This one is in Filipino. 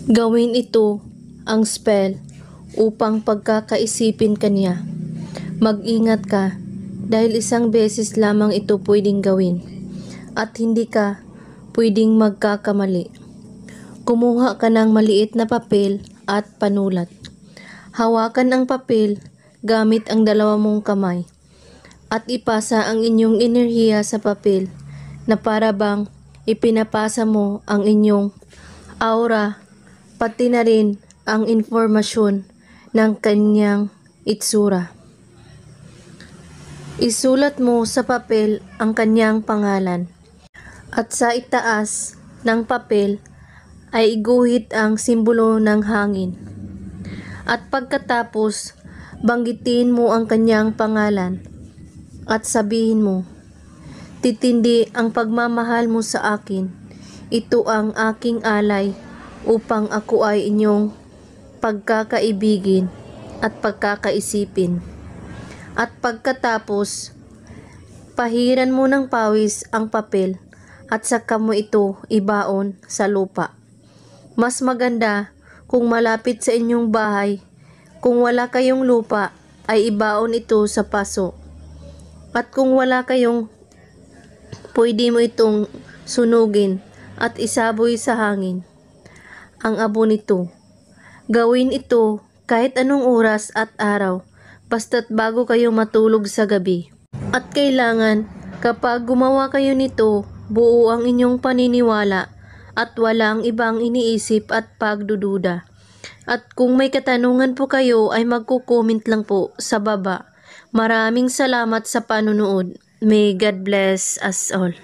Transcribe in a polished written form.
Gawin ito ang spell upang pagkakaisipin kanya. Mag-ingat ka dahil isang beses lamang ito pwedeng gawin at hindi ka pwedeng magkakamali. Kumuha ka ng maliit na papel at panulat. Hawakan ang papel gamit ang dalawa mong kamay at ipasa ang inyong enerhiya sa papel na para bang ipinapasa mo ang inyong aura pati na rin ang informasyon ng kanyang itsura. Isulat mo sa papel ang kanyang pangalan at sa itaas ng papel ay iguhit ang simbolo ng hangin. At pagkatapos, banggitin mo ang kanyang pangalan at sabihin mo, "Titindi ang pagmamahal mo sa akin. Ito ang aking alay upang ako ay inyong pagkakaibigin at pagkakaisipin." At pagkatapos, pahiran mo ng pawis ang papel at saka mo ito ibaon sa lupa. Mas maganda kung malapit sa inyong bahay. Kung wala kayong lupa, ay ibaon ito sa paso. At kung wala kayong, pwede mo itong sunugin at isaboy sa hangin. Ang abo nito. Gawin ito kahit anong oras at araw, basta't bago kayo matulog sa gabi. At kailangan, kapag gumawa kayo nito, buo ang inyong paniniwala at walang ibang iniisip at pagdududa. At kung may katanungan po kayo ay magko-comment lang po sa baba. Maraming salamat sa panunood. May God bless us all.